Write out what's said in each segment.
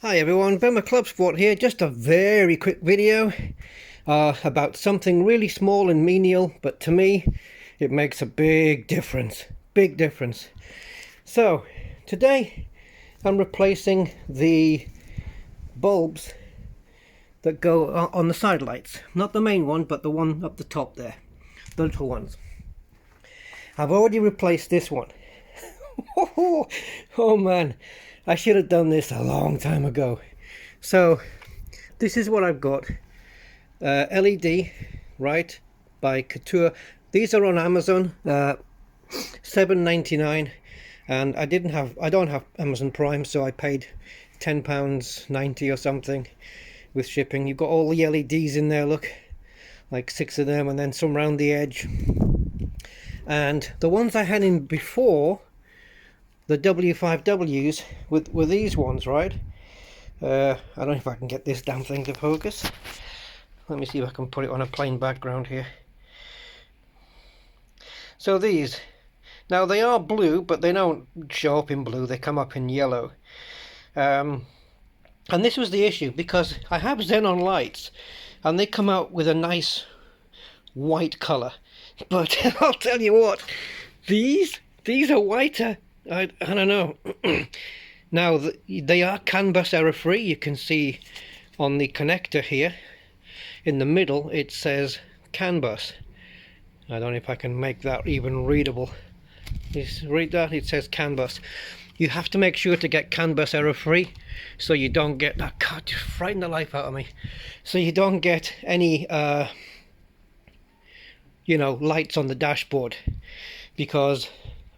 Hi everyone, Ci Clubsport here. Just a very quick video about something really small and menial, but to me it makes a big difference. Big difference. So today I'm replacing the bulbs that go on the side lights. Not the main one, but the one up the top there. The little ones. I've already replaced this one. Oh man, I should have done this a long time ago. So this is what I've got. LED, right, by Couture. These are on Amazon, $7.99, and I don't have Amazon Prime, so I paid £10.90 or something with shipping. You've got all the LEDs in there, look, like 6 of them, and then some round the edge. And the ones I had in before, the W5Ws, with these ones, right? I don't know if I can get this damn thing to focus. Let me see if I can put it on a plain background here. So these, now they are blue, but they don't show up in blue, they come up in yellow. And this was the issue, because I have xenon lights and they come out with a nice white colour, but I'll tell you what, these are whiter. I don't know. Now they are CAN bus error free. You can see on the connector here in the middle it says CAN bus. I don't know if I can make that even readable. Just read that, it says CAN bus. You have to make sure to get CAN bus error free, so you don't get that. God, just frightened the life out of me. So you don't get any you know, lights on the dashboard, because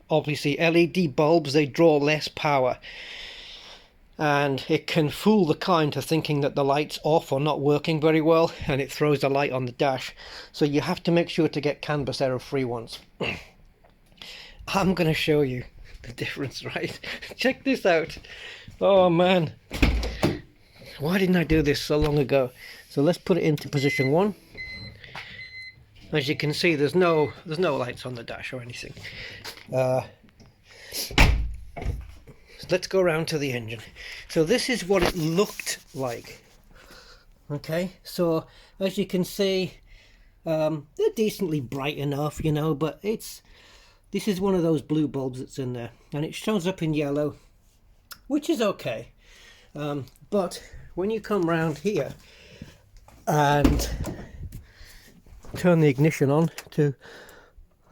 obviously LED bulbs, they draw less power, and it can fool the car into thinking that the light's off or not working very well, and it throws the light on the dash. So you have to make sure to get CAN bus error free ones. I'm going to show you the difference, right? Check this out. Oh man, why didn't I do this so long ago? So let's put it into position 1. As you can see, there's no lights on the dash or anything. Let's go around to the engine. So this is what it looked like. Okay, so as you can see, they're decently bright enough, you know, but this is one of those blue bulbs that's in there, and it shows up in yellow, which is okay. But when you come round here and turn the ignition on to,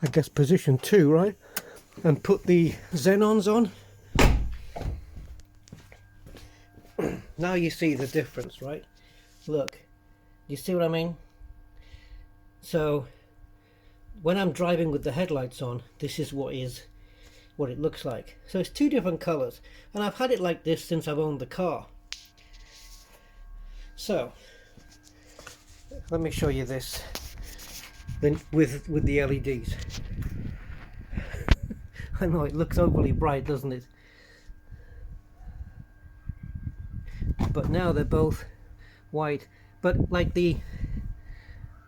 I guess, position 2, right, and put the xenons on, now you see the difference, right? Look, you see what I mean? So when I'm driving with the headlights on, this is what it looks like. So it's 2 different colors, and I've had it like this since I've owned the car. So let me show you this then with the LEDs. I know it looks overly bright, doesn't it? But now they're both white, but like the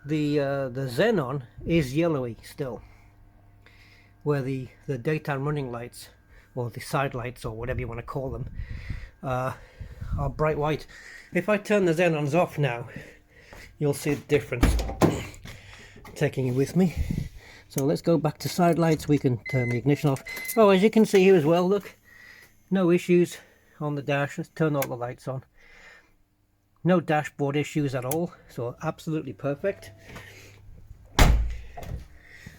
xenon is yellowy still, where the daytime running lights, or the side lights, or whatever you want to call them, are bright white. If I turn the xenons off now, you'll see the difference. Taking you with me. So let's go back to side lights. We can turn the ignition off. Oh, as you can see here as well, look, no issues on the dash. Let's turn all the lights on. No dashboard issues at all, so absolutely perfect.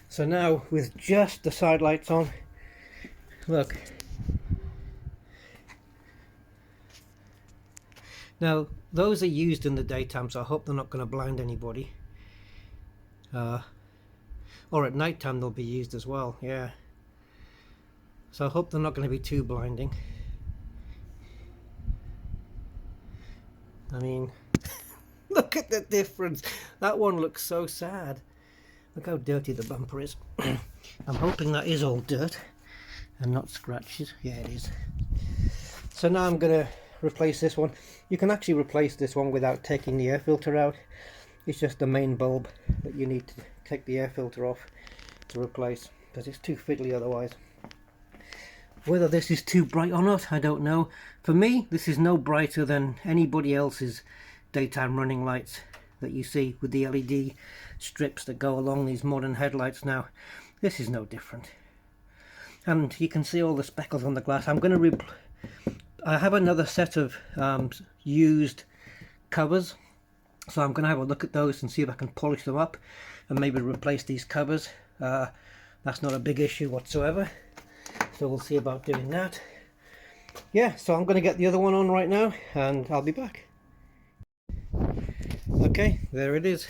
So now with just the side lights on, look. Now those are used in the daytime, so I hope they're not going to blind anybody. Or at night time they'll be used as well, yeah. So I hope they're not going to be too blinding. I mean, look at the difference. That one looks so sad. Look how dirty the bumper is. I'm hoping that is all dirt and not scratches. Yeah, it is. So now I'm going to replace this one. You can actually replace this one without taking the air filter out. It's just the main bulb that you need to take the air filter off to replace, because it's too fiddly otherwise. Whether this is too bright or not, I don't know. For me, this is no brighter than anybody else's daytime running lights that you see with the LED strips that go along these modern headlights now. This is no different. And you can see all the speckles on the glass. I have another set of used covers, so I'm going to have a look at those and see if I can polish them up and maybe replace these covers. That's not a big issue whatsoever, so we'll see about doing that. Yeah, so I'm going to get the other one on right now and I'll be back. Okay, there it is.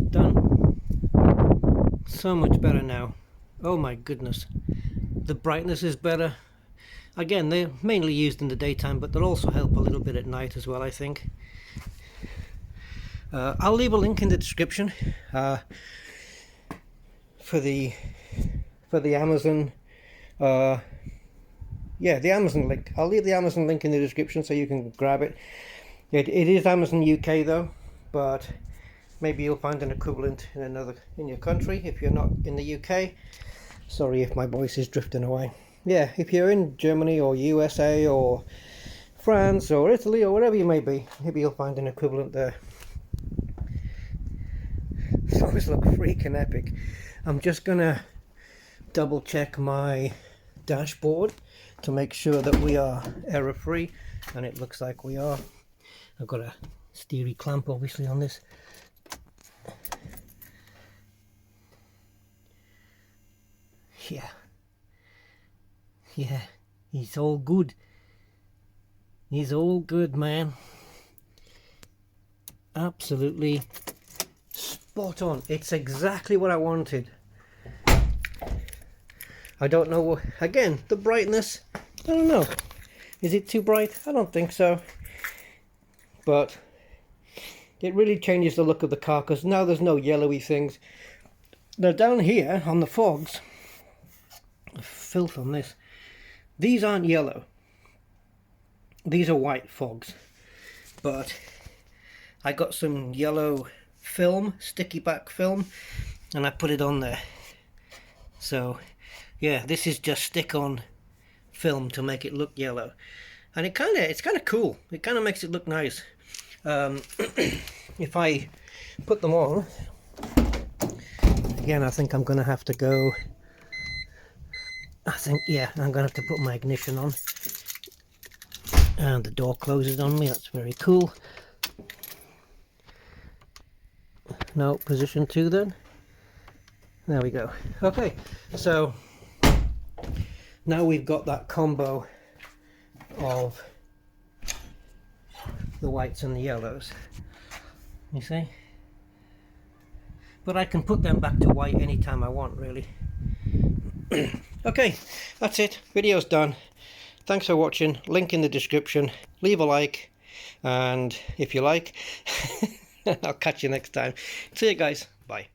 Done. So much better now. Oh my goodness. The brightness is better. Again, they're mainly used in the daytime, but they'll also help a little bit at night as well, I think. I'll leave a link in the description for the Amazon. Yeah, the Amazon link. I'll leave the Amazon link in the description so you can grab it. It is Amazon UK though, but maybe you'll find an equivalent in your country if you're not in the UK. Sorry if my voice is drifting away. Yeah, if you're in Germany or USA or France or Italy or wherever you may be, maybe you'll find an equivalent there. Those look freaking epic. I'm just gonna double check my dashboard to make sure that we are error free, and it looks like we are. I've got a steery clamp obviously on this. Yeah, he's all good. He's all good, man. Absolutely spot on. It's exactly what I wanted. I don't know, again, the brightness, I don't know. Is it too bright? I don't think so. But it really changes the look of the car because now there's no yellowy things. Now down here on the fogs, filth on this, these aren't yellow. These are white fogs. But I got some yellow film, sticky back film, and I put it on there. So yeah, this is just stick-on film to make it look yellow, and it's kind of cool. It kind of makes it look nice. If I put them on again, I think I'm gonna have to go. Yeah, I'm gonna have to put my ignition on, and the door closes on me. That's very cool. No, position 2 then. There we go. Okay, so now we've got that combo of the whites and the yellows, you see, but I can put them back to white anytime I want, really. Okay, that's it. Video's done. Thanks for watching. Link in the description. Leave a like, and if you like, I'll catch you next time. See you guys. Bye.